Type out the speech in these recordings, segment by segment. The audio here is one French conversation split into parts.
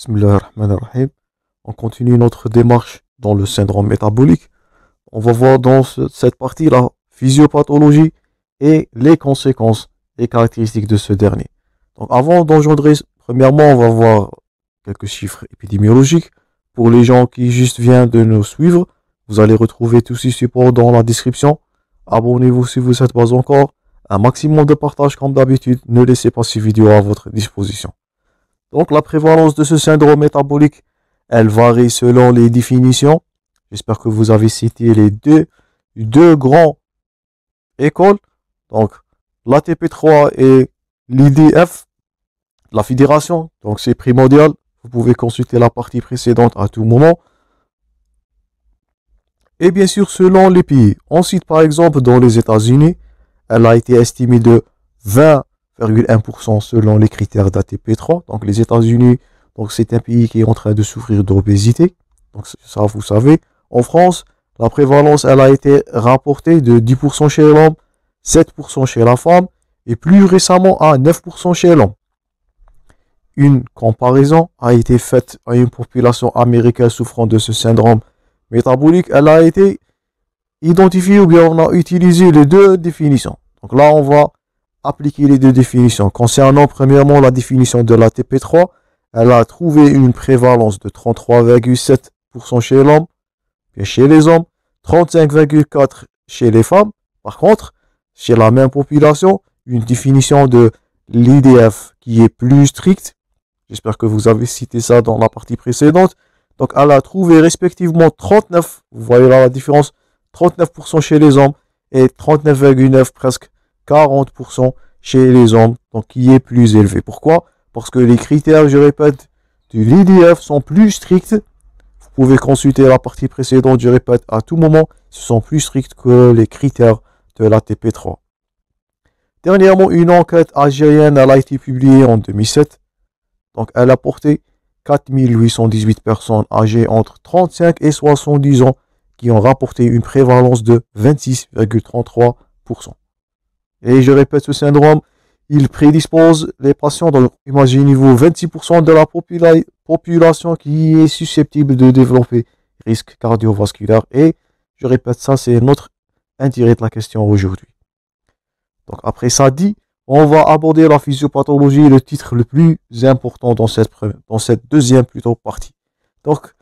Bismillahirrahmanirrahim. On continue notre démarche dans le syndrome métabolique. On va voir dans cette partie la physiopathologie et les conséquences et caractéristiques de ce dernier. Donc avant d'engendrer, premièrement, on va voir quelques chiffres épidémiologiques. Pour les gens qui juste viennent de nous suivre, vous allez retrouver tous ces supports dans la description. Abonnez-vous si vous n'êtes pas encore. Un maximum de partage comme d'habitude. Ne laissez pas ces vidéos à votre disposition. Donc la prévalence de ce syndrome métabolique, elle varie selon les définitions. J'espère que vous avez cité les deux grandes écoles. Donc l'ATP3 et l'IDF, la fédération. Donc c'est primordial. Vous pouvez consulter la partie précédente à tout moment. Et bien sûr selon les pays. On cite par exemple dans les États-Unis, elle a été estimée de 20,1% selon les critères d'ATP3. Donc les États-Unis, donc c'est un pays qui est en train de souffrir d'obésité. Donc ça, vous savez. En France, la prévalence, elle a été rapportée de 10% chez l'homme, 7% chez la femme, et plus récemment à 9% chez l'homme. Une comparaison a été faite à une population américaine souffrant de ce syndrome métabolique. Elle a été identifiée, ou bien on a utilisé les deux définitions. Donc là, on va appliquer les deux définitions. Concernant premièrement la définition de la TP3, elle a trouvé une prévalence de 33,7% chez l'homme, et chez les hommes, 35,4% chez les femmes. Par contre, chez la même population, une définition de l'IDF qui est plus stricte. J'espère que vous avez cité ça dans la partie précédente. Donc, elle a trouvé respectivement 39, vous voyez là la différence, 39% chez les hommes et 39,9%, presque 40% chez les hommes, donc qui est plus élevé. Pourquoi? Parce que les critères, je répète, de l'IDF sont plus stricts. Vous pouvez consulter la partie précédente, je répète, à tout moment, ce sont plus stricts que les critères de la TP3. Dernièrement, une enquête algérienne, elle a été publiée en 2007. Donc, elle a porté 4818 personnes âgées entre 35 et 70 ans qui ont rapporté une prévalence de 26,33%. Et je répète, ce syndrome, il prédispose les patients, donc imaginez-vous 26% de la population qui est susceptible de développer risque cardiovasculaire. Et je répète, ça c'est notre intérêt de la question aujourd'hui. Donc après ça dit, on va aborder la physiopathologie, le titre le plus important dans cette deuxième partie. Donc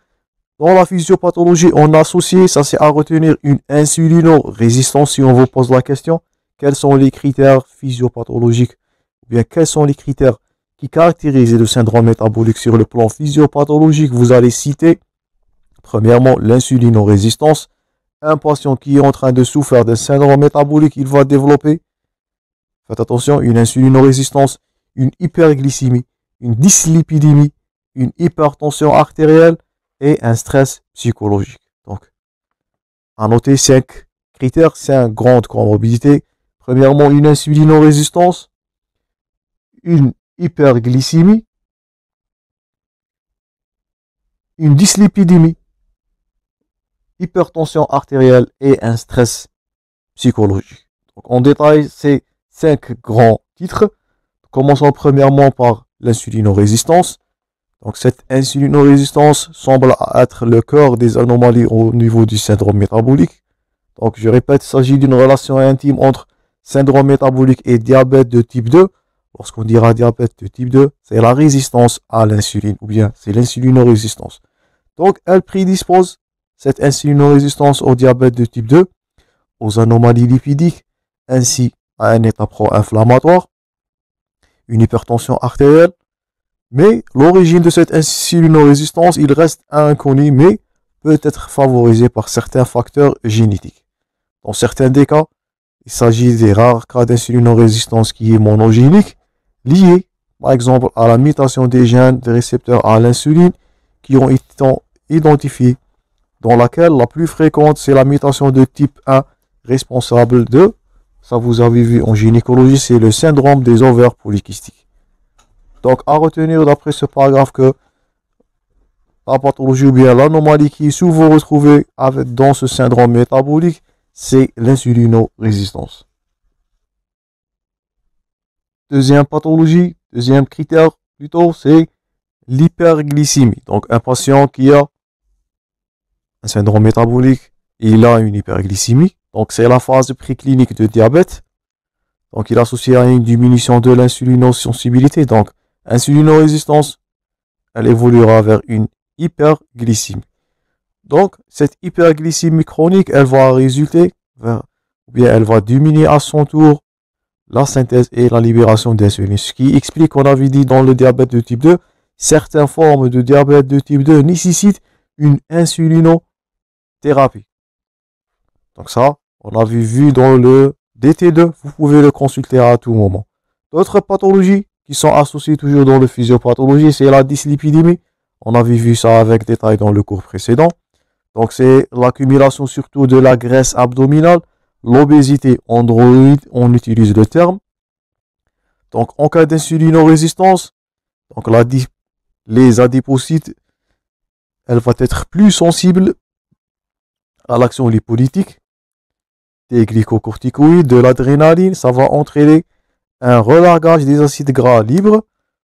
dans la physiopathologie, on a associé, ça c'est à retenir, une insulino-résistance. Si on vous pose la question, quels sont les critères physiopathologiques, ou bien quels sont les critères qui caractérisent le syndrome métabolique sur le plan physiopathologique? Vous allez citer, premièrement, l'insulino-résistance. Un patient qui est en train de souffrir d'un syndrome métabolique, il va développer, faites attention, une insulino-résistance, une hyperglycémie, une dyslipidémie, une hypertension artérielle et un stress psychologique. Donc, à noter 5 critères, 5 grandes comorbidités. Premièrement, une insulino-résistance, une hyperglycémie, une dyslipidémie, hypertension artérielle et un stress psychologique. Donc, en détail, ces 5 grands titres. Commençons premièrement par l'insulino-résistance. Donc, cette insulino-résistance semble être le cœur des anomalies au niveau du syndrome métabolique. Donc, je répète, il s'agit d'une relation intime entre syndrome métabolique et diabète de type 2. Lorsqu'on dira diabète de type 2, c'est la résistance à l'insuline, ou bien c'est l'insulino-résistance. Donc, elle prédispose cette insulino-résistance au diabète de type 2, aux anomalies lipidiques, ainsi à un état pro-inflammatoire, une hypertension artérielle. Mais l'origine de cette insulino-résistance, il reste inconnu, mais peut être favorisée par certains facteurs génétiques. Dans certains des cas, il s'agit des rares cas d'insulino-résistance qui est monogénique, liés par exemple à la mutation des gènes des récepteurs à l'insuline qui ont été identifiés, dans laquelle la plus fréquente c'est la mutation de type 1 responsable de, ça vous avez vu en gynécologie, c'est le syndrome des ovaires polykystiques. Donc à retenir d'après ce paragraphe que la pathologie ou bien l'anomalie qui est souvent retrouvée dans ce syndrome métabolique, c'est l'insulino-résistance. Deuxième pathologie, deuxième critère plutôt, c'est l'hyperglycémie. Donc, un patient qui a un syndrome métabolique, il a une hyperglycémie. Donc, c'est la phase préclinique de diabète. Donc, il est associé à une diminution de l'insulinosensibilité. Donc, insulinorésistance, elle évoluera vers une hyperglycémie. Donc, cette hyperglycémie chronique, elle va résulter ou bien elle va diminuer à son tour la synthèse et la libération d'insuline. Ce qui explique qu'on avait dit dans le diabète de type 2, certaines formes de diabète de type 2 nécessitent une insulinothérapie. Donc ça, on avait vu dans le DT2, vous pouvez le consulter à tout moment. D'autres pathologies qui sont associées toujours dans le physiopathologie, c'est la dyslipidémie. On avait vu ça avec détail dans le cours précédent. Donc c'est l'accumulation surtout de la graisse abdominale, l'obésité androïde, on utilise le terme. Donc en cas d'insulinorésistance, donc les adipocytes, elle va être plus sensible à l'action lipolytique, des glycocorticoïdes, de l'adrénaline, ça va entraîner un relargage des acides gras libres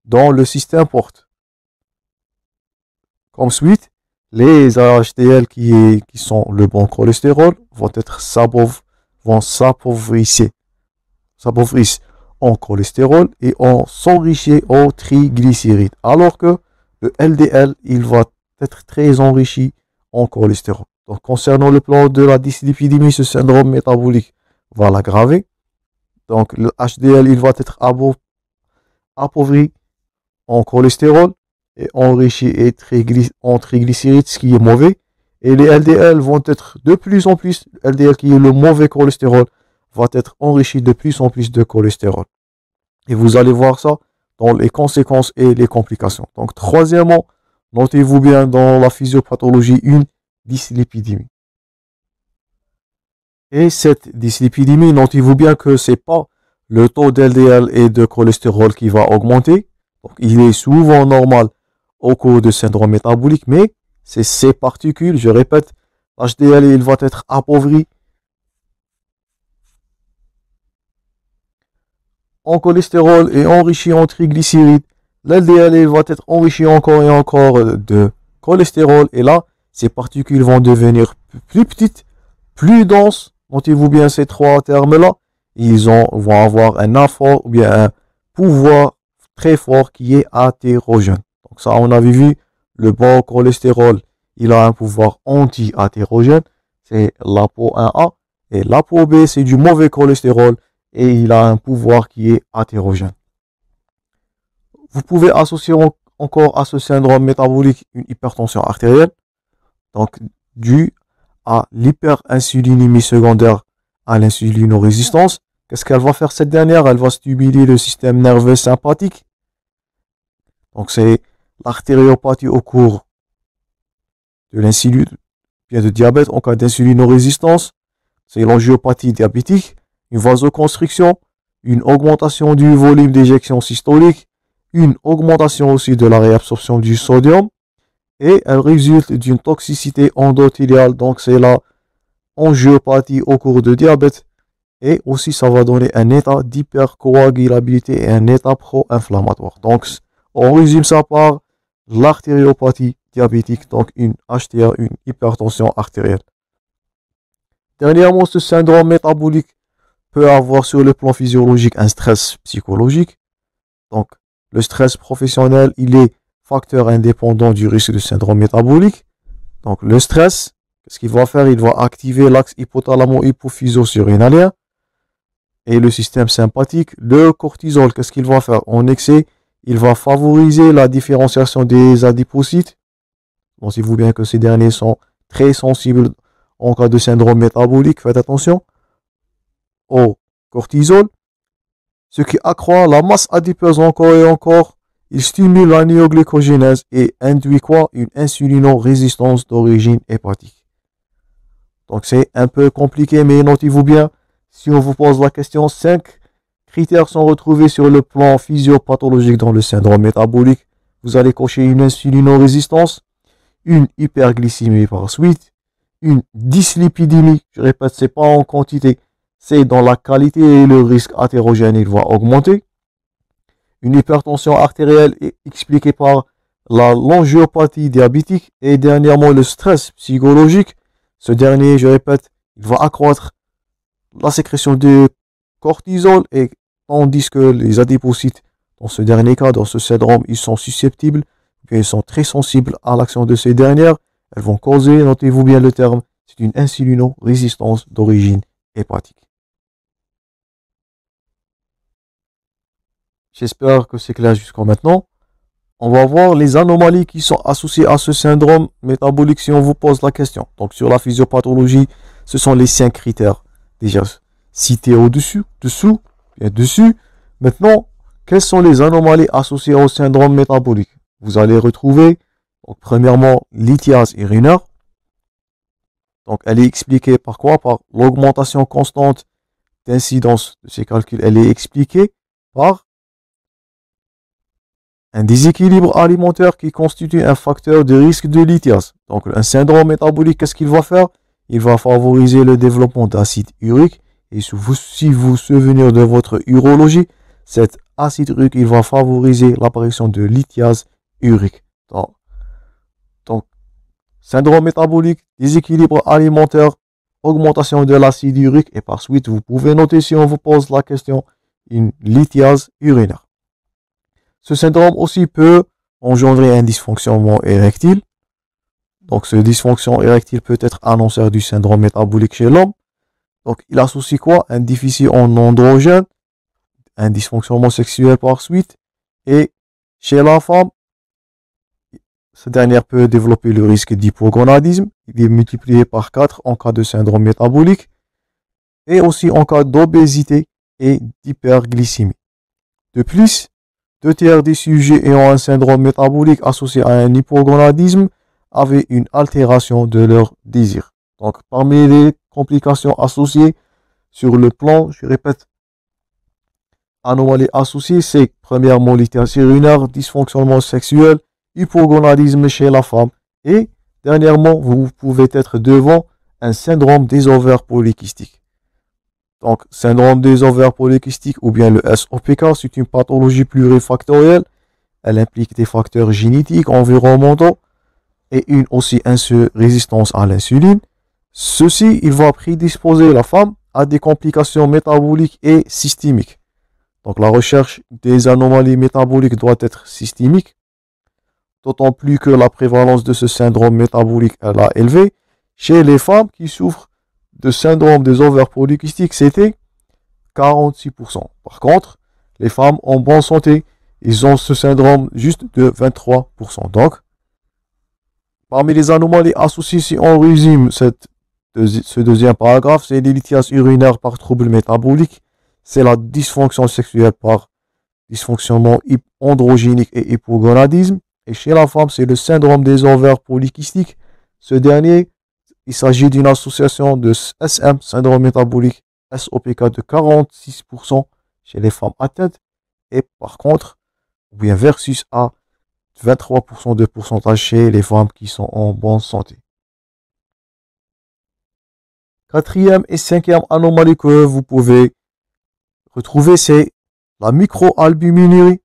dans le système porte. Comme suite, les HDL qui sont le bon cholestérol vont s'appauvrir en cholestérol et on s'enrichir en triglycérides. Alors que le LDL, il va être très enrichi en cholestérol. Donc, concernant le plan de la dyslipidémie, ce syndrome métabolique va l'aggraver. Donc, le HDL, il va être appauvri en cholestérol et enrichi en triglycérides, ce qui est mauvais. Et les LDL vont être de plus en plus, LDL qui est le mauvais cholestérol, va être enrichi de plus en plus de cholestérol. Et vous allez voir ça dans les conséquences et les complications. Donc, troisièmement, notez-vous bien dans la physiopathologie une dyslipidémie. Et cette dyslipidémie, notez-vous bien que c'est pas le taux d'LDL et de cholestérol qui va augmenter. Donc, il est souvent normal au cours de syndrome métabolique, mais c'est ces particules, je répète, l'HDL il va être appauvri en cholestérol et enrichi en triglycérides. L'LDL il va être enrichi encore et encore de cholestérol. Et là, ces particules vont devenir plus petites, plus denses. Notez-vous bien ces trois termes-là. Ils vont avoir un apport ou bien un pouvoir très fort qui est athérogène. Donc ça, on avait vu, le bon cholestérol, il a un pouvoir anti-athérogène. C'est l'ApoA. Et l'ApoB, c'est du mauvais cholestérol. Et il a un pouvoir qui est athérogène. Vous pouvez associer encore à ce syndrome métabolique une hypertension artérielle, donc due à l'hyperinsulinémie secondaire à l'insulinorésistance. Qu'est-ce qu'elle va faire cette dernière? Elle va stimuler le système nerveux sympathique. Donc c'est l'artériopathie au cours de l'insuline, bien de diabète en cas d'insulinorésistance. C'est l'angiopathie diabétique, une vasoconstriction, une augmentation du volume d'éjection systolique, une augmentation aussi de la réabsorption du sodium et elle résulte d'une toxicité endothéliale. Donc c'est la angiopathie au cours de diabète et aussi ça va donner un état d'hypercoagulabilité et un état pro-inflammatoire. Donc on résume ça par l'artériopathie diabétique, donc une HTA, une hypertension artérielle. Dernièrement, ce syndrome métabolique peut avoir sur le plan physiologique un stress psychologique. Donc le stress professionnel, il est facteur indépendant du risque de syndrome métabolique. Donc le stress, qu'est-ce qu'il va faire? Il va activer l'axe hypothalamo-hypophyso-surrénalien et le système sympathique. Le cortisol, qu'est-ce qu'il va faire? En excès, il va favoriser la différenciation des adipocytes. Pensez-vous bien que ces derniers sont très sensibles en cas de syndrome métabolique. Faites attention au cortisol. Ce qui accroît la masse adipeuse encore et encore. Il stimule la néoglycogénèse et induit quoi? Une insulinorésistance d'origine hépatique. Donc c'est un peu compliqué, mais notez-vous bien, si on vous pose la question, 5 critères sont retrouvés sur le plan physiopathologique dans le syndrome métabolique. Vous allez cocher une insulinorésistance, une hyperglycémie par suite, une dyslipidémie, je répète, c'est pas en quantité, c'est dans la qualité et le risque athérogène, il va augmenter. Une hypertension artérielle est expliquée par l'angiopathie diabétique et dernièrement le stress psychologique. Ce dernier, je répète, il va accroître la sécrétion de cortisol et tandis que les adipocytes, dans ce dernier cas, dans ce syndrome, ils sont susceptibles, ils sont très sensibles à l'action de ces dernières. Elles vont causer, notez-vous bien le terme, c'est une insulino-résistance d'origine hépatique. J'espère que c'est clair jusqu'à maintenant. On va voir les anomalies qui sont associées à ce syndrome métabolique si on vous pose la question. Donc sur la physiopathologie, ce sont les 5 critères déjà cités au-dessus, bien dessus. Maintenant, quelles sont les anomalies associées au syndrome métabolique? Vous allez retrouver, donc, premièrement, lithiase urinaire. Donc elle est expliquée par quoi? Par l'augmentation constante d'incidence de ces calculs. Elle est expliquée par un déséquilibre alimentaire qui constitue un facteur de risque de lithiase. Donc un syndrome métabolique, qu'est-ce qu'il va faire? Il va favoriser le développement d'acide urique. Et si vous vous souvenez de votre urologie, cet acide urique, il va favoriser l'apparition de lithiase urique. Donc, syndrome métabolique, déséquilibre alimentaire, augmentation de l'acide urique. Et par suite, vous pouvez noter si on vous pose la question, une lithiase urinaire. Ce syndrome aussi peut engendrer un dysfonctionnement érectile. Donc, ce dysfonction érectile peut être annonceur du syndrome métabolique chez l'homme. Donc, il associe quoi? Un déficit en androgène, un dysfonctionnement sexuel par suite. Et chez la femme, cette dernière peut développer le risque d'hypogonadisme. Il est multiplié par 4 en cas de syndrome métabolique. Et aussi en cas d'obésité et d'hyperglycémie. De plus, 2 tiers des sujets ayant un syndrome métabolique associé à un hypogonadisme avaient une altération de leur désir. Donc, parmi les complications associées sur le plan, je répète, anomalies associées, c'est premièrement lithiase urinaire, dysfonctionnement sexuel, hypogonadisme chez la femme et dernièrement, vous pouvez être devant un syndrome des ovaires polykystiques. Donc, syndrome des ovaires polykystiques ou bien le SOPK, c'est une pathologie plurifactorielle. Elle implique des facteurs génétiques, environnementaux et une aussi résistance à l'insuline. Ceci, il va prédisposer la femme à des complications métaboliques et systémiques. Donc, la recherche des anomalies métaboliques doit être systémique, d'autant plus que la prévalence de ce syndrome métabolique est élevée. Chez les femmes qui souffrent de syndrome des ovaires polykystiques, c'était 46%. Par contre, les femmes en bonne santé, ils ont ce syndrome juste de 23%. Donc, parmi les anomalies associées, si on résume ce deuxième paragraphe, c'est les lithiases urinaires par trouble métabolique, c'est la dysfonction sexuelle par dysfonctionnement androgénique et hypogonadisme. Et chez la femme, c'est le syndrome des ovaires polykystiques. Ce dernier, il s'agit d'une association de SM, syndrome métabolique, SOPK de 46% chez les femmes atteintes. Et par contre, ou bien versus à 23% de pourcentage chez les femmes qui sont en bonne santé. Quatrième et cinquième anomalie que vous pouvez retrouver, c'est la microalbuminurie,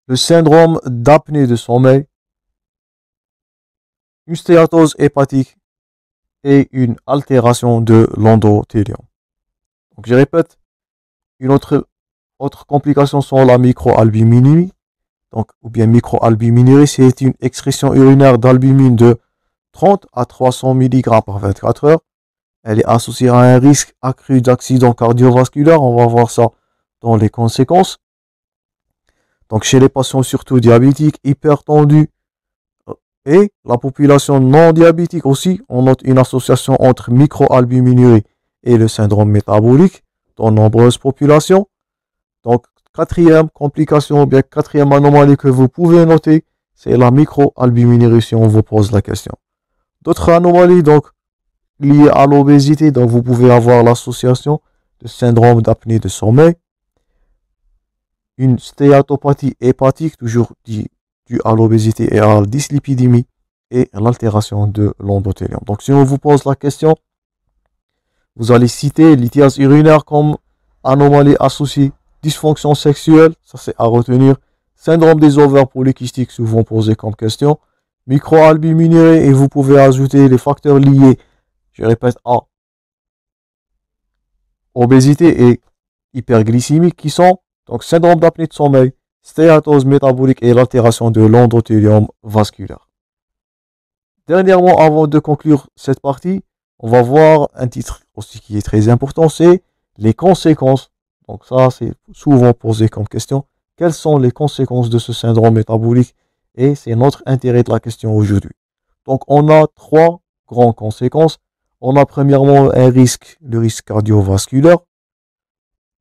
le syndrome d'apnée de sommeil, une stéatose hépatique et une altération de l'endothélium. Donc je répète, une autre complication sont la microalbuminurie. Donc, ou bien microalbuminurie, c'est une excrétion urinaire d'albumine de 30 à 300 mg par 24 heures. Elle est associée à un risque accru d'accident cardiovasculaire. On va voir ça dans les conséquences. Donc, chez les patients surtout diabétiques, hypertendus et la population non diabétique aussi, on note une association entre microalbuminurie et le syndrome métabolique dans nombreuses populations. Donc, quatrième complication, ou bien quatrième anomalie que vous pouvez noter, c'est la microalbuminurie si on vous pose la question. D'autres anomalies, donc, liées à l'obésité, donc vous pouvez avoir l'association de syndrome d'apnée de sommeil, une stéatopathie hépatique, toujours due à l'obésité et à la dyslipidémie, et l'altération de l'endothélium. Donc, si on vous pose la question, vous allez citer lithiase urinaire comme anomalie associée, dysfonction sexuelle, ça c'est à retenir, syndrome des ovaires polykystiques, souvent posé comme question, microalbuminurie, et vous pouvez ajouter les facteurs liés, je répète, à obésité et hyperglycémie, qui sont donc syndrome d'apnée de sommeil, stéatose métabolique et l'altération de l'endothélium vasculaire. Dernièrement, avant de conclure cette partie, on va voir un titre aussi qui est très important, c'est les conséquences. Donc ça, c'est souvent posé comme question. Quelles sont les conséquences de ce syndrome métabolique? Et c'est notre intérêt de la question aujourd'hui. Donc on a trois grandes conséquences. On a premièrement un risque, le risque cardiovasculaire.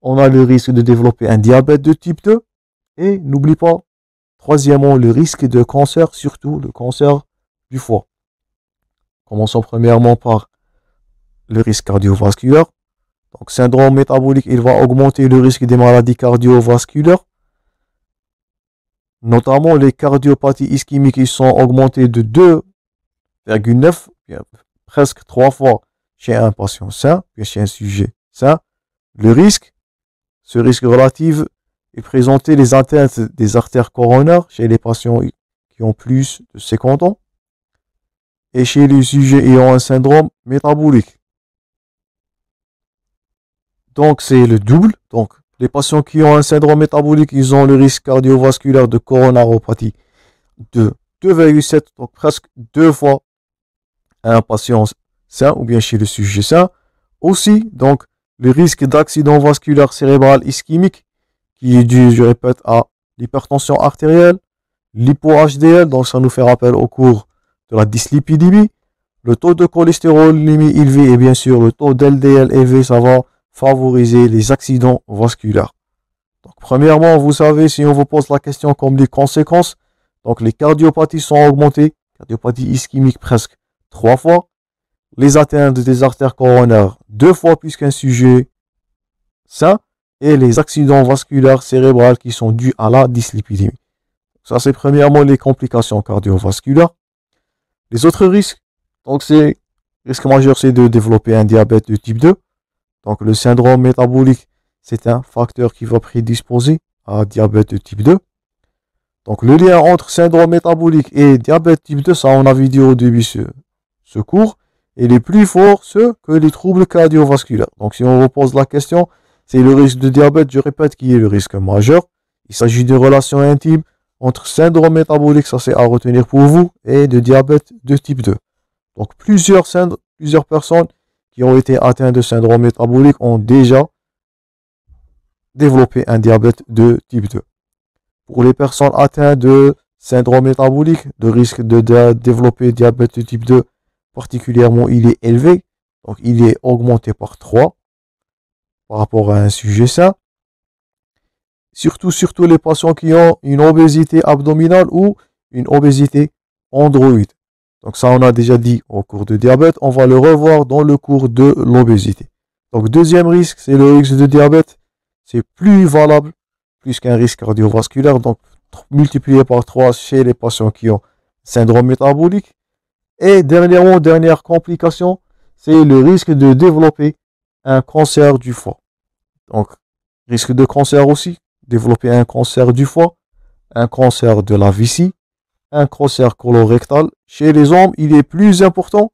On a le risque de développer un diabète de type 2. Et n'oublie pas, troisièmement, le risque de cancer, surtout le cancer du foie. Commençons premièrement par le risque cardiovasculaire. Donc, syndrome métabolique, il va augmenter le risque des maladies cardiovasculaires. Notamment les cardiopathies ischémiques, ils sont augmentés de 2,9, presque 3 fois chez un patient sain, puis chez un sujet sain. Ce risque relatif est présenté les atteintes des artères coronaires chez les patients qui ont plus de 50 ans et chez les sujets ayant un syndrome métabolique. Donc, c'est le double. Donc, les patients qui ont un syndrome métabolique, ils ont le risque cardiovasculaire de coronaropathie de 2,7, donc presque 2 fois un patient sain ou bien chez le sujet sain. Aussi, donc, le risque d'accident vasculaire cérébral ischémique qui est dû, je répète, à l'hypertension artérielle, l'hypo-HDL, donc ça nous fait rappel au cours de la dyslipidémie, le taux de cholestérolémie élevé et bien sûr le taux d'LDL élevé, ça va favoriser les accidents vasculaires. Donc, premièrement, vous savez, si on vous pose la question comme les conséquences, donc les cardiopathies sont augmentées, cardiopathie ischémique presque 3 fois, les atteintes des artères coronaires 2 fois plus qu'un sujet sain, et les accidents vasculaires cérébrales qui sont dus à la dyslipidémie. Ça, c'est premièrement les complications cardiovasculaires. Les autres risques, donc c'est, risque majeur, c'est de développer un diabète de type 2. Donc, le syndrome métabolique, c'est un facteur qui va prédisposer à diabète de type 2. Donc, le lien entre syndrome métabolique et diabète type 2, ça, on avait dit au début ce cours, il est plus fort que les troubles cardiovasculaires. Donc, si on repose la question, c'est le risque de diabète, je répète, qui est le risque majeur. Il s'agit d'une relation intime entre syndrome métabolique, ça c'est à retenir pour vous, et de diabète de type 2. Donc, plusieurs personnes qui ont été atteints de syndrome métabolique ont déjà développé un diabète de type 2. Pour les personnes atteintes de syndrome métabolique, le risque de développer diabète de type 2, particulièrement, il est élevé. Donc, il est augmenté par 3 par rapport à un sujet sain. Surtout les patients qui ont une obésité abdominale ou une obésité androïde. Donc ça, on a déjà dit au cours de diabète. On va le revoir dans le cours de l'obésité. Donc, deuxième risque, c'est le risque de diabète. C'est plus valable, plus qu'un risque cardiovasculaire. Donc, multiplié par 3 chez les patients qui ont syndrome métabolique. Et dernière complication, c'est le risque de développer un cancer du foie. Donc, risque de cancer aussi, développer un cancer du foie, un cancer de la vessie, un cancer colorectal. Chez les hommes, il est plus important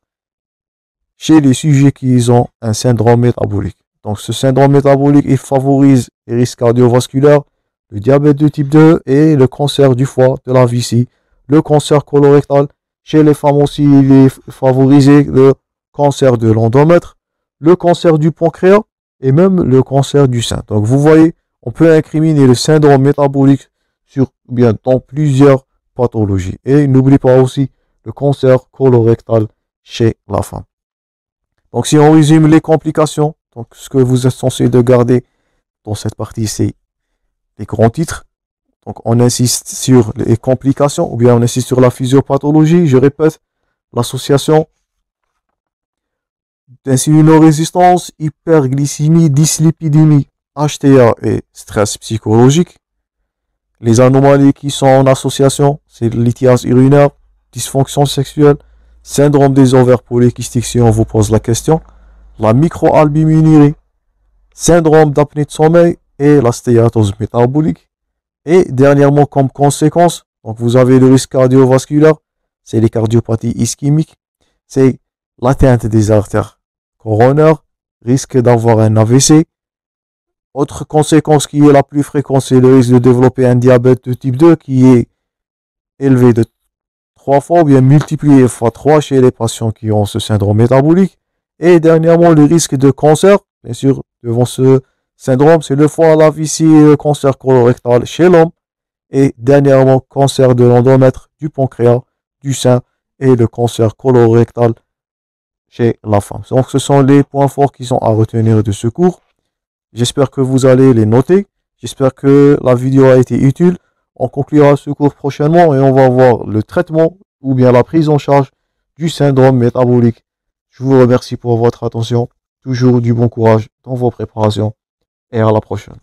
chez les sujets qui ont un syndrome métabolique. Donc, ce syndrome métabolique, il favorise les risques cardiovasculaires, le diabète de type 2 et le cancer du foie, de la vessie, le cancer colorectal. Chez les femmes aussi, il est favorisé le cancer de l'endomètre, le cancer du pancréas et même le cancer du sein. Donc, vous voyez, on peut incriminer le syndrome métabolique dans plusieurs pathologies. Et n'oublie pas aussi le cancer colorectal chez la femme. Donc, si on résume les complications, donc ce que vous êtes censé de garder dans cette partie, c'est les grands titres. Donc, on insiste sur les complications ou bien on insiste sur la physiopathologie. Je répète, l'association d'insulinorésistance, hyperglycémie, dyslipidémie, HTA et stress psychologique. Les anomalies qui sont en association, c'est lithiase urinaire, dysfonction sexuelle, syndrome des ovaires polykystiques si on vous pose la question, la microalbuminurie, syndrome d'apnée de sommeil et la stéatose métabolique. Et dernièrement, comme conséquence, donc vous avez le risque cardiovasculaire, c'est les cardiopathies ischémiques, c'est l'atteinte des artères coronaires, risque d'avoir un AVC. Autre conséquence qui est la plus fréquente, c'est le risque de développer un diabète de type 2 qui est élevé de 3 fois ou bien multiplié fois 3 chez les patients qui ont ce syndrome métabolique. Et dernièrement, le risque de cancer, bien sûr, devant ce syndrome, c'est le foie, la vessie et le cancer colorectal chez l'homme. Et dernièrement, cancer de l'endomètre, du pancréas, du sein et le cancer colorectal chez la femme. Donc, ce sont les points forts qui sont à retenir de ce cours. J'espère que vous allez les noter. J'espère que la vidéo a été utile. On conclura ce cours prochainement et on va voir le traitement ou bien la prise en charge du syndrome métabolique. Je vous remercie pour votre attention. Toujours du bon courage dans vos préparations et à la prochaine.